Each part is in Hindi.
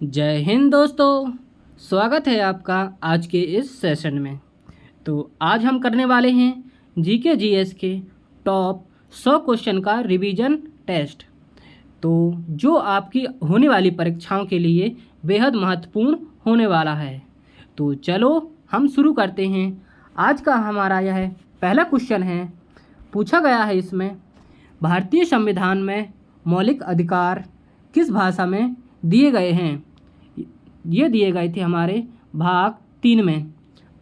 जय हिंद दोस्तों। स्वागत है आपका आज के इस सेशन में। तो आज हम करने वाले हैं जीके जीएस के टॉप 100 क्वेश्चन का रिवीजन टेस्ट। तो जो आपकी होने वाली परीक्षाओं के लिए बेहद महत्वपूर्ण होने वाला है। तो चलो हम शुरू करते हैं। आज का हमारा यह पहला क्वेश्चन है। पूछा गया है इसमें, भारतीय संविधान में मौलिक अधिकार किस भाषा में दिए गए हैं? ये दिए गए थे हमारे भाग 3 में।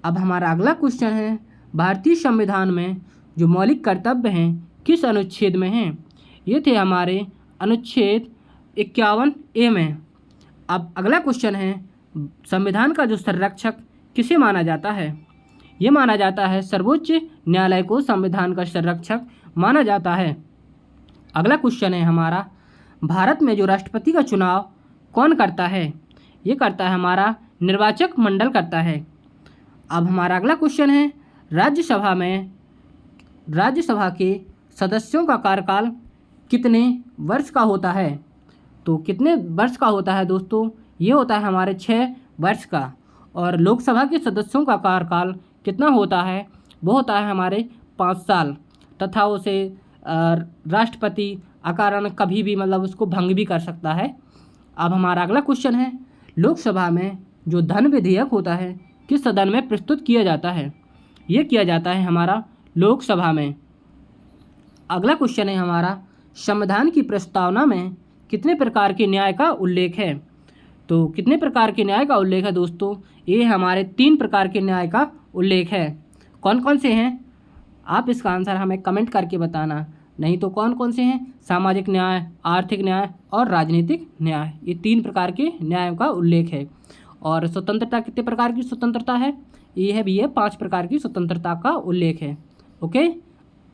अब हमारा अगला क्वेश्चन है, भारतीय संविधान में जो मौलिक कर्तव्य हैं किस अनुच्छेद में हैं? ये थे हमारे अनुच्छेद 51A में। अब अगला क्वेश्चन है, संविधान का जो संरक्षक किसे माना जाता है? ये माना जाता है सर्वोच्च न्यायालय को संविधान का संरक्षक माना जाता है। अगला क्वेश्चन है हमारा, भारत में जो राष्ट्रपति का चुनाव कौन करता है? ये करता है हमारा निर्वाचक मंडल करता है। अब हमारा अगला क्वेश्चन है, राज्यसभा के सदस्यों का कार्यकाल कितने वर्ष का होता है? तो कितने वर्ष का होता है दोस्तों? ये होता है हमारे 6 वर्ष का। और लोकसभा के सदस्यों का कार्यकाल कितना होता है? वो होता है हमारे 5 साल, तथा उसे राष्ट्रपति अकारण कभी भी उसको भंग भी कर सकता है। अब हमारा अगला क्वेश्चन है, लोकसभा में जो धन विधेयक होता है किस सदन में प्रस्तुत किया जाता है? ये किया जाता है हमारा लोकसभा में। अगला क्वेश्चन है हमारा, संविधान की प्रस्तावना में कितने प्रकार के न्याय का उल्लेख है? तो कितने प्रकार के न्याय का उल्लेख है दोस्तों? ये हमारे 3 प्रकार के न्याय का उल्लेख है। कौन कौन से हैं? आप इसका आंसर हमें कमेंट करके बताना। नहीं तो कौन कौन से हैं? सामाजिक न्याय, आर्थिक न्याय और राजनीतिक न्याय। ये 3 प्रकार के न्यायों का उल्लेख है। और स्वतंत्रता कितने प्रकार की स्वतंत्रता है? ये भी है 5 प्रकार की स्वतंत्रता का उल्लेख है। ओके।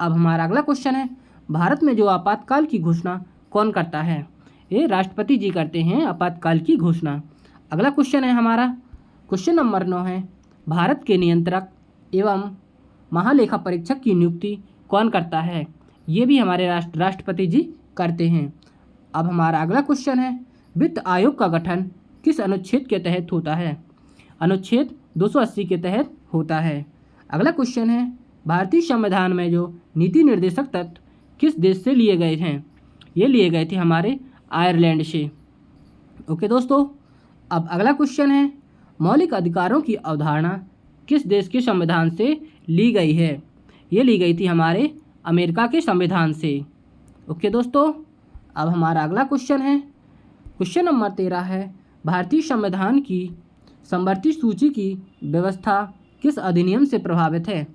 अब हमारा अगला क्वेश्चन है, भारत में जो आपातकाल की घोषणा कौन करता है? ये राष्ट्रपति जी करते हैं आपातकाल की घोषणा। अगला क्वेश्चन है हमारा, क्वेश्चन नंबर 9 है, भारत के नियंत्रक एवं महालेखा परीक्षक की नियुक्ति कौन करता है? ये भी हमारे राष्ट्रपति जी करते हैं। अब हमारा अगला क्वेश्चन है, वित्त आयोग का गठन किस अनुच्छेद के तहत होता है? अनुच्छेद 280 के तहत होता है। अगला क्वेश्चन है, भारतीय संविधान में जो नीति निर्देशक तत्व किस देश से लिए गए हैं? ये लिए गए थे हमारे आयरलैंड से। ओके दोस्तों। अब अगला क्वेश्चन है, मौलिक अधिकारों की अवधारणा किस देश के संविधान से ली गई है? ये ली गई थी हमारे अमेरिका के संविधान से। ओके दोस्तों। अब हमारा अगला क्वेश्चन है, क्वेश्चन नंबर 13 है, भारतीय संविधान की समवर्ती सूची की व्यवस्था किस अधिनियम से प्रभावित है?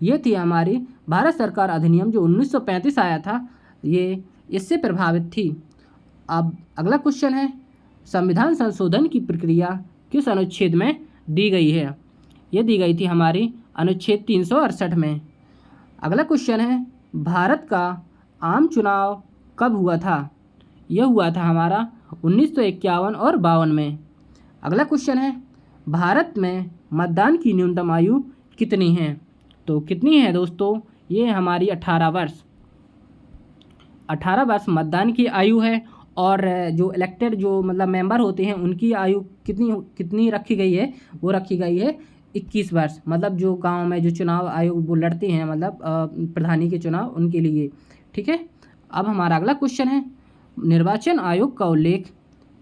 ये थी हमारी भारत सरकार अधिनियम जो 1935 आया था, ये इससे प्रभावित थी। अब अगला क्वेश्चन है, संविधान संशोधन की प्रक्रिया किस अनुच्छेद में दी गई है? ये दी गई थी हमारी अनुच्छेद 368 में। अगला क्वेश्चन है, भारत का आम चुनाव कब हुआ था? यह हुआ था हमारा 1951 और 52 में। अगला क्वेश्चन है, भारत में मतदान की न्यूनतम आयु कितनी है? तो कितनी है दोस्तों? ये हमारी 18 वर्ष। 18 वर्ष मतदान की आयु है। और जो इलेक्टेड जो मेंबर होते हैं उनकी आयु कितनी रखी गई है? वो रखी गई है 21 वर्ष। जो गांव में जो चुनाव आयोग वो लड़ते हैं प्रधानी के चुनाव उनके लिए। ठीक है। अब हमारा अगला क्वेश्चन है, निर्वाचन आयोग का उल्लेख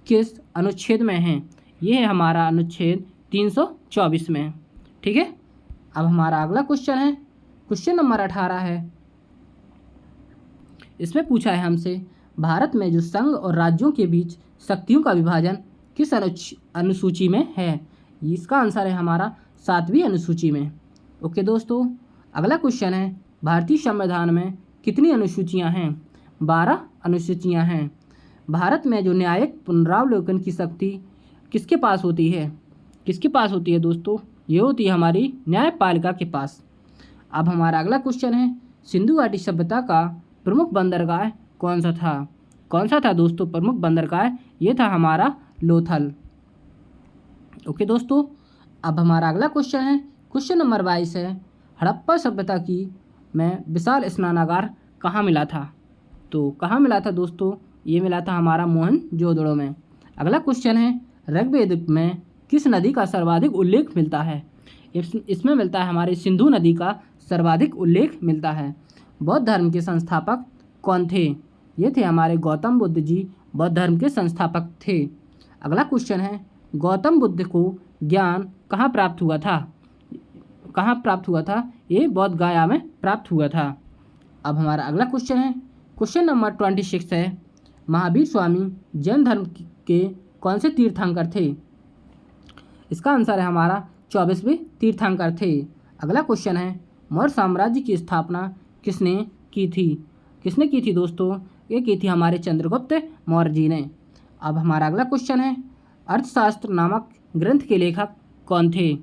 किस अनुच्छेद में है? ये है हमारा अनुच्छेद 324 में। ठीक है। अब हमारा अगला क्वेश्चन है, क्वेश्चन नंबर 18 है। इसमें पूछा है हमसे, भारत में जो संघ और राज्यों के बीच शक्तियों का विभाजन किस अनुसूची में है? इसका आंसर है हमारा 7वीं अनुसूची में। ओके दोस्तों। अगला क्वेश्चन है, भारतीय संविधान में कितनी अनुसूचियां हैं? 12 अनुसूचियां हैं। भारत में जो न्यायिक पुनरावलोकन की शक्ति किसके पास होती है? किसके पास होती है दोस्तों? ये होती है हमारी न्यायपालिका के पास। अब हमारा अगला क्वेश्चन है, सिंधु घाटी सभ्यता का प्रमुख बंदरगाह कौन सा था? कौन सा था दोस्तों प्रमुख बंदरगाह? ये था हमारा लोथल। ओके दोस्तों। अब हमारा अगला क्वेश्चन है, क्वेश्चन नंबर 22 है, हड़प्पा सभ्यता की में विशाल स्नानागार कहाँ मिला था? तो कहाँ मिला था दोस्तों? ये मिला था हमारा मोहनजोदड़ो में। अगला क्वेश्चन है, ऋग्वेद में किस नदी का सर्वाधिक उल्लेख मिलता है? इसमें मिलता है हमारे सिंधु नदी का सर्वाधिक उल्लेख मिलता है। बौद्ध धर्म के संस्थापक कौन थे? ये थे हमारे गौतम बुद्ध जी बौद्ध धर्म के संस्थापक थे। अगला क्वेश्चन है, गौतम बुद्ध को ज्ञान कहाँ प्राप्त हुआ था? कहाँ प्राप्त हुआ था? ये बोध गया में प्राप्त हुआ था। अब हमारा अगला क्वेश्चन है, क्वेश्चन नंबर 26 है, महावीर स्वामी जैन धर्म के कौन से तीर्थंकर थे? इसका आंसर है हमारा 24वें तीर्थंकर थे। अगला क्वेश्चन है, मौर्य साम्राज्य की स्थापना किसने की थी? किसने की थी दोस्तों? ये की थी हमारे चंद्रगुप्त मौर्य जी ने। अब हमारा अगला क्वेश्चन है, अर्थशास्त्र नामक ग्रंथ के लेखक कौन थे?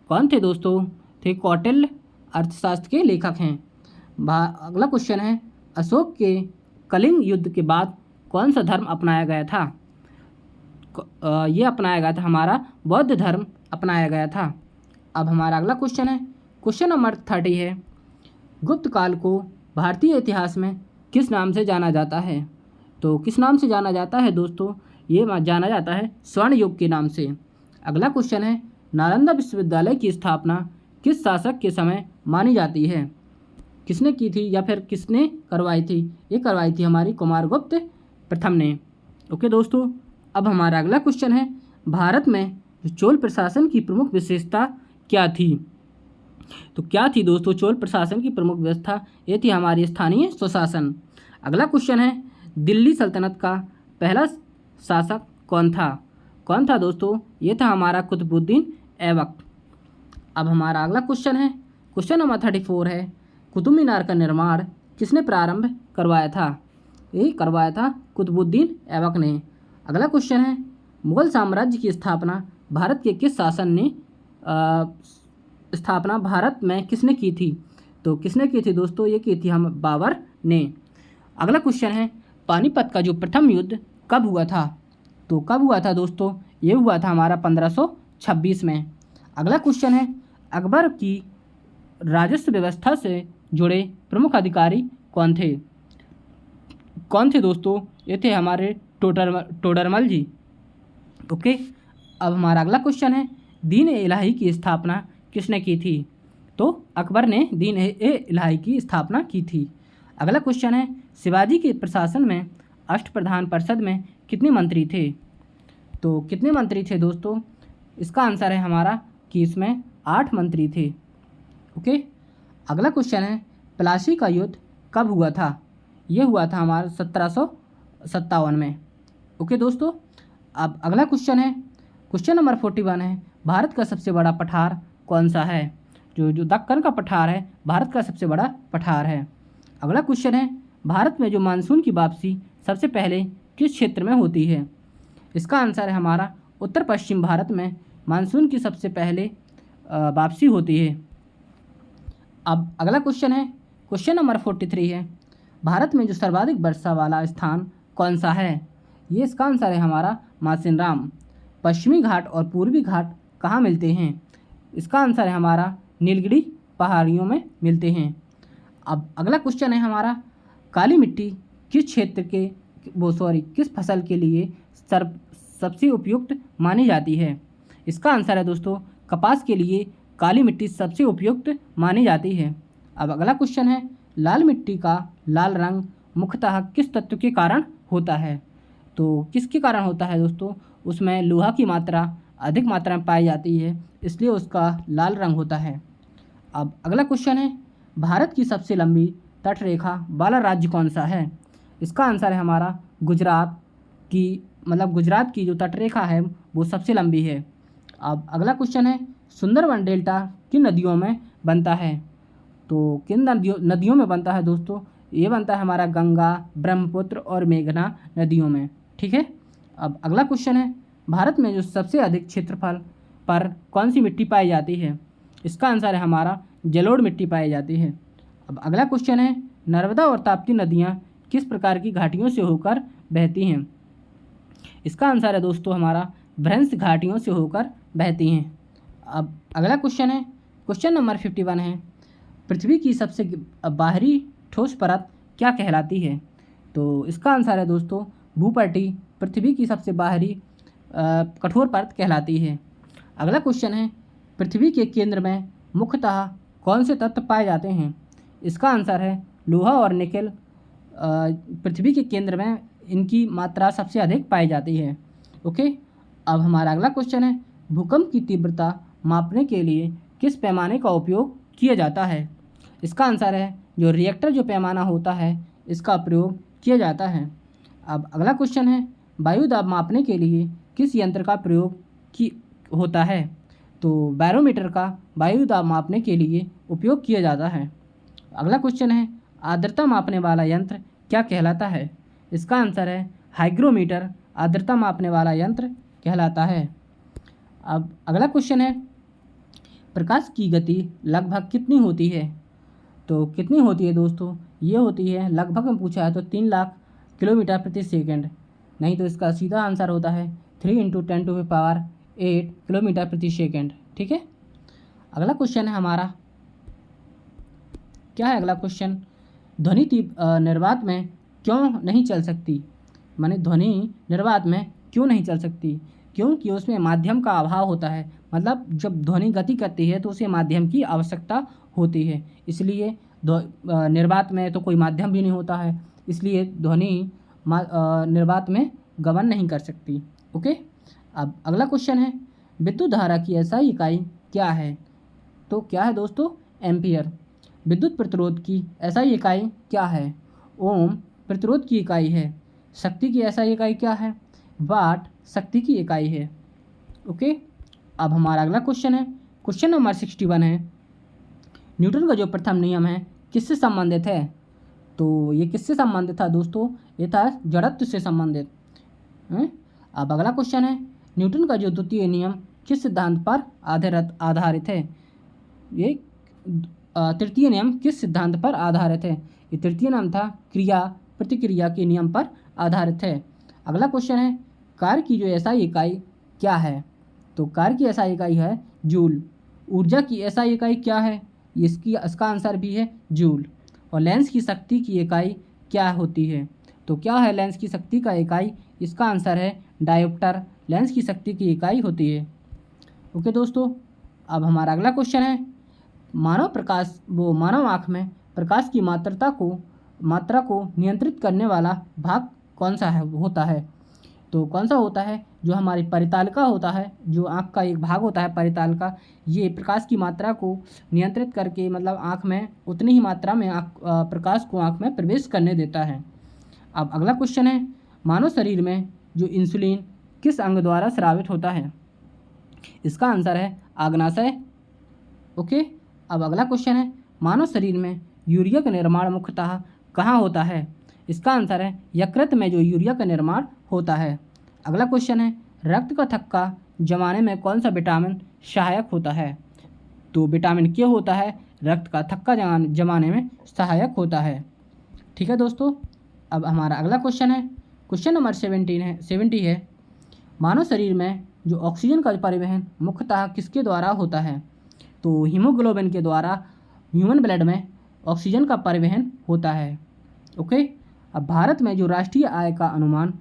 कौन थे दोस्तों? थे कौटिल्य, अर्थशास्त्र के लेखक हैं। अगला क्वेश्चन है, अशोक के कलिंग युद्ध के बाद कौन सा धर्म अपनाया गया था? ये अपनाया गया था हमारा बौद्ध धर्म अपनाया गया था। अब हमारा अगला क्वेश्चन है, क्वेश्चन नंबर 30 है, गुप्त काल को भारतीय इतिहास में किस नाम से जाना जाता है? तो किस नाम से जाना जाता है दोस्तों? ये जाना जाता है स्वर्ण युग के नाम से। अगला क्वेश्चन है, नालंदा विश्वविद्यालय की स्थापना किस शासक के समय मानी जाती है? किसने की थी या फिर किसने करवाई थी? ये करवाई थी हमारी कुमारगुप्त प्रथम ने। ओके दोस्तों, अब हमारा अगला क्वेश्चन है, भारत में चोल प्रशासन की प्रमुख विशेषता क्या थी? तो क्या थी दोस्तों चोल प्रशासन की प्रमुख व्यवस्था? ये थी हमारी स्थानीय स्वशासन। अगला क्वेश्चन है, दिल्ली सल्तनत का पहला शासक कौन था? कौन था दोस्तों? ये था हमारा कुतुबुद्दीन ऐबक। अब हमारा अगला क्वेश्चन है, क्वेश्चन नंबर 34 है, कुतुब मीनार का निर्माण किसने प्रारंभ करवाया था? यही करवाया था कुतुबुद्दीन ऐबक ने। अगला क्वेश्चन है, मुगल साम्राज्य की स्थापना भारत के किस शासन ने स्थापना भारत में किसने की थी? तो किसने की थी दोस्तों? ये की थी हम बाबर ने। अगला क्वेश्चन है, पानीपत का जो प्रथम युद्ध कब हुआ था? तो कब हुआ था दोस्तों? ये हुआ था हमारा 1526 में। अगला क्वेश्चन है, अकबर की राजस्व व्यवस्था से जुड़े प्रमुख अधिकारी कौन थे? कौन थे दोस्तों? ये थे हमारे टोडरमल जी। ओके, अब हमारा अगला क्वेश्चन है, दीन ए इलाही की स्थापना किसने की थी? तो अकबर ने दीन ए इलाही की स्थापना की थी। अगला क्वेश्चन है, शिवाजी के प्रशासन में अष्टप्रधान परिषद में कितने मंत्री थे? तो कितने मंत्री थे दोस्तों? इसका आंसर है हमारा कि इसमें 8 मंत्री थे। ओके, अगला क्वेश्चन है, प्लासी का युद्ध कब हुआ था? ये हुआ था हमारा 1757 में। ओके दोस्तों, अब अगला क्वेश्चन है, क्वेश्चन नंबर 41 है, भारत का सबसे बड़ा पठार कौन सा है? जो दक्कन का पठार है भारत का सबसे बड़ा पठार है। अगला क्वेश्चन है, भारत में जो मानसून की वापसी सबसे पहले किस क्षेत्र में होती है? इसका आंसर है हमारा उत्तर पश्चिम भारत में मानसून की सबसे पहले वापसी होती है। अब अगला क्वेश्चन है, क्वेश्चन नंबर 43 है, भारत में जो सर्वाधिक वर्षा वाला स्थान कौन सा है? ये इसका आंसर है हमारा मासिनराम। पश्चिमी घाट और पूर्वी घाट कहाँ मिलते हैं? इसका आंसर है हमारा नीलगिरी पहाड़ियों में मिलते हैं। अब अगला क्वेश्चन है हमारा, काली मिट्टी किस क्षेत्र के किस फसल के लिए सबसे उपयुक्त मानी जाती है? इसका आंसर है दोस्तों कपास के लिए काली मिट्टी सबसे उपयुक्त मानी जाती है। अब अगला क्वेश्चन है, लाल मिट्टी का लाल रंग मुख्यतः किस तत्व के कारण होता है? तो किसके कारण होता है दोस्तों? उसमें लोहा की मात्रा अधिक मात्रा में पाई जाती है, इसलिए उसका लाल रंग होता है। अब अगला क्वेश्चन है, भारत की सबसे लंबी तटरेखा वाला राज्य कौन सा है? इसका आंसर है हमारा गुजरात की जो तटरेखा है वो सबसे लंबी है। अब अगला क्वेश्चन है, सुंदरबन डेल्टा किन नदियों में बनता है? तो किन नदियों में बनता है दोस्तों? ये बनता है हमारा गंगा, ब्रह्मपुत्र और मेघना नदियों में। ठीक है। अब अगला क्वेश्चन है, भारत में जो सबसे अधिक क्षेत्रफल पर कौन सी मिट्टी पाई जाती है? इसका आंसर है हमारा जलोढ़ मिट्टी पाई जाती है। अब अगला क्वेश्चन है, नर्मदा और ताप्ती नदियाँ किस प्रकार की घाटियों से होकर बहती हैं? इसका आंसर है दोस्तों हमारा भ्रंश घाटियों से होकर बहती हैं। अब अगला क्वेश्चन है, क्वेश्चन नंबर 51 है, पृथ्वी की सबसे बाहरी ठोस परत क्या कहलाती है? तो इसका आंसर है दोस्तों भूपटल। पृथ्वी की सबसे बाहरी कठोर परत कहलाती है। अगला क्वेश्चन है, पृथ्वी के केंद्र में मुख्यतः कौन से तत्व पाए जाते हैं? इसका आंसर है लोहा और निकेल। पृथ्वी के केंद्र में इनकी मात्रा सबसे अधिक पाई जाती है। ओके, अब हमारा अगला क्वेश्चन है, भूकंप की तीव्रता मापने के लिए किस पैमाने का उपयोग किया जाता है? इसका आंसर है जो रिएक्टर जो पैमाना होता है इसका प्रयोग किया जाता है। अब अगला क्वेश्चन है, वायु दाब मापने के लिए किस यंत्र का प्रयोग की होता है? तो बैरोमीटर का वायु दाब मापने के लिए उपयोग किया जाता है। अगला क्वेश्चन है, आर्द्रता मापने वाला यंत्र क्या कहलाता है? इसका आंसर है हाइग्रोमीटर आर्द्रता मापने वाला यंत्र कहलाता है। अब अगला क्वेश्चन है, प्रकाश की गति लगभग कितनी होती है? तो कितनी होती है दोस्तों? ये होती है, लगभग में पूछा है तो 3 लाख किलोमीटर प्रति सेकंड, नहीं तो इसका सीधा आंसर होता है 3 × 10⁸ किलोमीटर प्रति सेकंड। ठीक है। अगला क्वेश्चन है हमारा, क्या है अगला क्वेश्चन, ध्वनि निर्वात में क्यों नहीं चल सकती? माने ध्वनि निर्वात में क्यों नहीं चल सकती? क्योंकि उसमें माध्यम का अभाव होता है। मतलब जब ध्वनि गति करती है तो उसे माध्यम की आवश्यकता होती है, इसलिए निर्वात में तो कोई माध्यम भी नहीं होता है, इसलिए ध्वनि निर्वात में गमन नहीं कर सकती। ओके। अब अगला क्वेश्चन है, विद्युत धारा की ऐसा इकाई क्या है? तो क्या है दोस्तों? एम्पियर। विद्युत प्रतिरोध की ऐसा इकाई क्या है? ओम प्रतिरोध की इकाई है। शक्ति की ऐसा इकाई क्या है? वाट शक्ति की इकाई है। ओके। अब हमारा अगला क्वेश्चन है, क्वेश्चन नंबर 61 है, न्यूटन का जो प्रथम नियम है किससे संबंधित है? तो ये किससे संबंधित था दोस्तों? ये था जड़त्व से संबंधित। अब अगला क्वेश्चन है, न्यूटन का जो द्वितीय नियम किस सिद्धांत पर आधारित है? ये तृतीय नियम किस सिद्धांत पर आधारित है? ये तृतीय नियम था क्रिया प्रतिक्रिया के नियम पर आधारित है। अगला क्वेश्चन है, कार्य की जो एसआई इकाई क्या है? तो कार्य की एसआई इकाई है जूल। ऊर्जा की एसआई इकाई क्या है? इसका आंसर भी है जूल। और लेंस की शक्ति की इकाई क्या होती है? तो क्या है लेंस की शक्ति का इकाई? इसका आंसर है डायोप्टर लेंस की शक्ति की इकाई होती है। ओके दोस्तों, अब हमारा अगला क्वेश्चन है, मानव आँख में प्रकाश की मात्रा को नियंत्रित करने वाला भाग कौन सा होता है? तो कौन सा होता है? जो हमारी परितालिका होता है, जो आँख का एक भाग होता है परितालिका, ये प्रकाश की मात्रा को नियंत्रित करके मतलब आँख में उतनी ही मात्रा में प्रकाश को आँख में प्रवेश करने देता है। अब अगला क्वेश्चन है, मानव शरीर में जो इंसुलिन किस अंग द्वारा स्रावित होता है? इसका आंसर है आग्नाशय। ओके। अब अगला क्वेश्चन है, मानव शरीर में यूरिया का निर्माण मुख्यतः कहाँ होता है? इसका आंसर है यकृत में जो यूरिया का निर्माण होता है। अगला क्वेश्चन है, रक्त का थक्का जमाने में कौन सा विटामिन सहायक होता है? तो विटामिन के होता है रक्त का थक्का जमाने में सहायक होता है। ठीक है दोस्तों। अब हमारा अगला क्वेश्चन है, क्वेश्चन नंबर 70 है, मानव शरीर में जो ऑक्सीजन का परिवहन मुख्यतः किसके द्वारा होता है? तो हीमोग्लोबिन के द्वारा ह्यूमन ब्लड में ऑक्सीजन का परिवहन होता है। ओके। अब भारत में जो राष्ट्रीय आय का अनुमान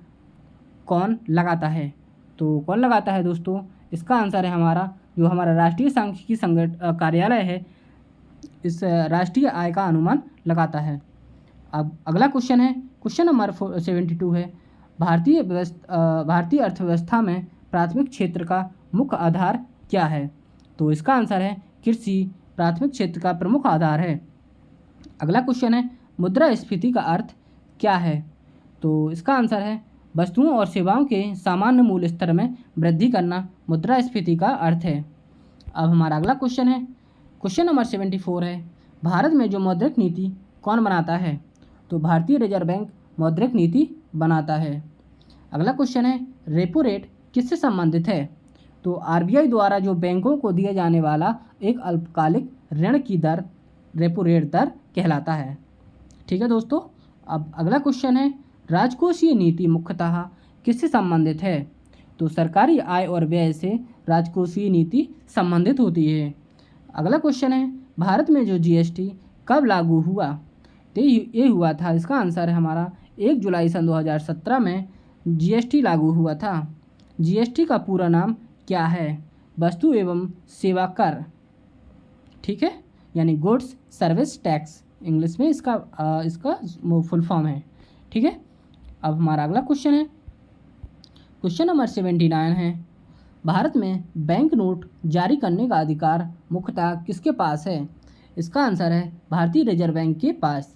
कौन लगाता है? तो कौन लगाता है दोस्तों? इसका आंसर है हमारा राष्ट्रीय सांख्यिकी कार्यालय है, इस राष्ट्रीय आय का अनुमान लगाता है। अब अगला क्वेश्चन है, क्वेश्चन नंबर 72 है, भारतीय अर्थव्यवस्था में प्राथमिक क्षेत्र का मुख्य आधार क्या है? तो इसका आंसर है कृषि प्राथमिक क्षेत्र का प्रमुख आधार है। अगला क्वेश्चन है, मुद्रास्फीति का अर्थ क्या है? तो इसका आंसर है वस्तुओं और सेवाओं के सामान्य मूल्य स्तर में वृद्धि करना मुद्रास्फीति का अर्थ है। अब हमारा अगला क्वेश्चन है, क्वेश्चन नंबर 74 है, भारत में जो मौद्रिक नीति कौन बनाता है? तो भारतीय रिजर्व बैंक मौद्रिक नीति बनाता है। अगला क्वेश्चन है, रेपो रेट किससे संबंधित है? तो आरबीआई द्वारा जो बैंकों को दिया जाने वाला एक अल्पकालिक ऋण की दर रेपो रेट दर कहलाता है। ठीक है दोस्तों। अब अगला क्वेश्चन है, राजकोषीय नीति मुख्यतः किससे संबंधित है? तो सरकारी आय और व्यय से राजकोषीय नीति संबंधित होती है। अगला क्वेश्चन है, भारत में जो जीएसटी कब लागू हुआ? तो ये हुआ था, इसका आंसर है हमारा 1 जुलाई सन 2017 में जीएसटी लागू हुआ था। जीएसटी का पूरा नाम क्या है? वस्तु एवं सेवा कर, ठीक है, यानी गुड्स सर्विस टैक्स इंग्लिश में इसका फुल फॉर्म है, ठीक है। अब हमारा अगला क्वेश्चन है, क्वेश्चन नंबर 79 है, भारत में बैंक नोट जारी करने का अधिकार मुख्यतः किसके पास है? इसका आंसर है भारतीय रिजर्व बैंक के पास।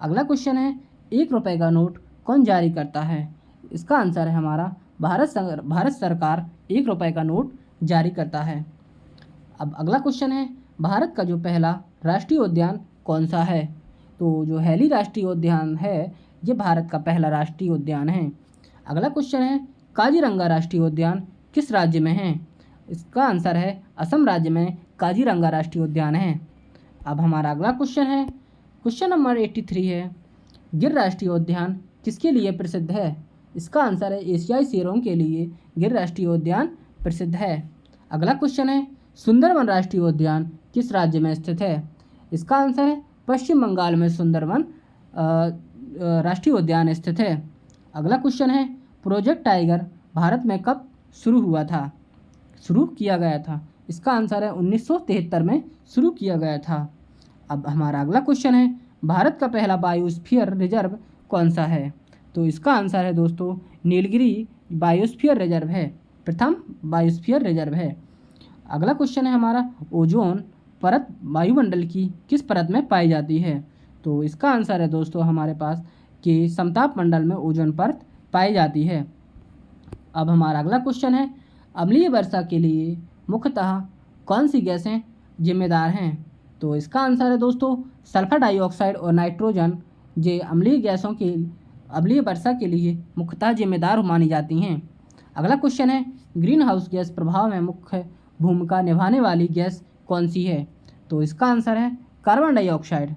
अगला क्वेश्चन है, 1 रुपये का नोट कौन जारी करता है? इसका आंसर है हमारा भारत सरकार 1 रुपये का नोट जारी करता है। अब अगला क्वेश्चन है, भारत का जो पहला राष्ट्रीय उद्यान कौन सा है? तो जो हैली राष्ट्रीय उद्यान है ये भारत का पहला राष्ट्रीय उद्यान है। अगला क्वेश्चन है, काजीरंगा राष्ट्रीय उद्यान किस राज्य में है? इसका आंसर है असम राज्य में काजीरंगा राष्ट्रीय उद्यान है। अब हमारा अगला क्वेश्चन है, क्वेश्चन नंबर 83 है, गिर राष्ट्रीय उद्यान किसके लिए प्रसिद्ध है? इसका आंसर है एशियाई शेरों के लिए गिर राष्ट्रीय उद्यान प्रसिद्ध है। अगला क्वेश्चन है, सुंदरवन राष्ट्रीय उद्यान किस राज्य में स्थित है? इसका आंसर है पश्चिम बंगाल में सुंदरवन राष्ट्रीय उद्यान स्थित है। अगला क्वेश्चन है, प्रोजेक्ट टाइगर भारत में कब शुरू किया गया था? इसका आंसर है 1973 में शुरू किया गया था। अब हमारा अगला क्वेश्चन है, भारत का पहला बायोस्फीयर रिजर्व कौन सा है? तो इसका आंसर है दोस्तों नीलगिरी बायोस्फीयर रिजर्व है, प्रथम बायोस्फीयर रिजर्व है। अगला क्वेश्चन है हमारा, ओजोन परत वायुमंडल की किस परत में पाई जाती है? तो इसका आंसर है दोस्तों हमारे पास कि समताप मंडल में ओजोन परत पाई जाती है। अब हमारा अगला क्वेश्चन है, अम्लीय वर्षा के लिए मुख्यतः कौन सी गैसें जिम्मेदार हैं? तो इसका आंसर है दोस्तों सल्फर डाइऑक्साइड और नाइट्रोजन, ये अम्लीय वर्षा के लिए मुख्यतः जिम्मेदार मानी जाती हैं। अगला क्वेश्चन है, ग्रीन हाउस गैस प्रभाव में मुख्य भूमिका निभाने वाली गैस कौन सी है? तो इसका आंसर है कार्बन डाइऑक्साइड।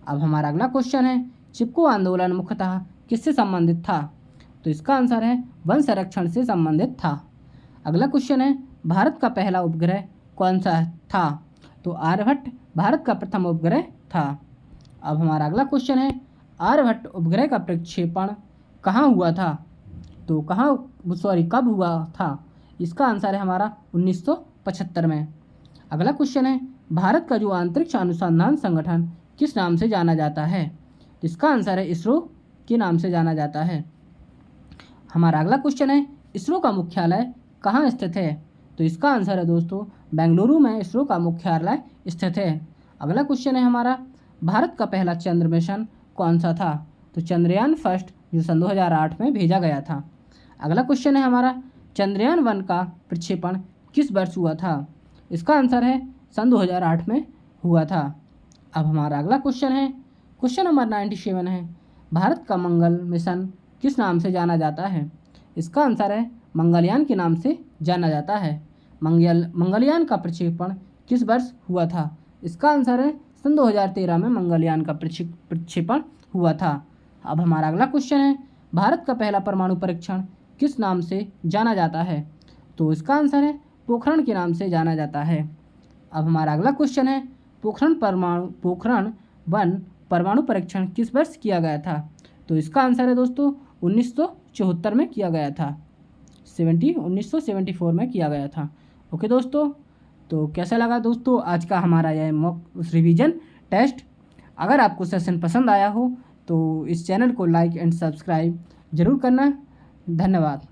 अब हमारा अगला क्वेश्चन है, चिपको आंदोलन मुख्यतः किससे संबंधित था? तो इसका आंसर है वन संरक्षण से संबंधित था। अगला क्वेश्चन है, भारत का पहला उपग्रह कौन सा था? तो आर्यभट्ट भारत का प्रथम उपग्रह था। अब हमारा अगला क्वेश्चन है, आर्यभट्ट उपग्रह का प्रक्षेपण कहाँ हुआ था? तो कब हुआ था? इसका आंसर है हमारा 1975 में। अगला क्वेश्चन है, भारत का जो अंतरिक्ष अनुसंधान संगठन किस नाम से जाना जाता है? इसका आंसर है इसरो के नाम से जाना जाता है। हमारा अगला क्वेश्चन है, इसरो का मुख्यालय कहाँ स्थित है? तो इसका आंसर है दोस्तों बेंगलुरु में इसरो का मुख्यालय स्थित है। अगला क्वेश्चन है हमारा, भारत का पहला चंद्र मिशन कौन सा था? तो चंद्रयान फर्स्ट जो सन 2008 में भेजा गया था। अगला क्वेश्चन है हमारा, चंद्रयान 1 का प्रक्षेपण किस वर्ष हुआ था? इसका आंसर है सन 2008 में हुआ था। अब हमारा अगला क्वेश्चन है, क्वेश्चन नंबर 97 है, भारत का मंगल मिशन किस नाम से जाना जाता है? इसका आंसर है मंगलयान के नाम से जाना जाता है। मंगलयान का प्रक्षेपण किस वर्ष हुआ था? इसका आंसर है सन 2013 में मंगलयान का प्रक्षेपण हुआ था। अब हमारा अगला क्वेश्चन है, भारत का पहला परमाणु परीक्षण किस नाम से जाना जाता है? तो इसका आंसर है पोखरण के नाम से जाना जाता है। अब हमारा अगला क्वेश्चन है, पोखरण 1 परमाणु परीक्षण किस वर्ष किया गया था? तो इसका आंसर है दोस्तों 1974 में किया गया था, 1974 में किया गया था। ओके दोस्तों, तो कैसा लगा दोस्तों आज का हमारा यह मॉक रिवीजन टेस्ट? अगर आपको सेशन पसंद आया हो तो इस चैनल को लाइक एंड सब्सक्राइब जरूर करना। धन्यवाद।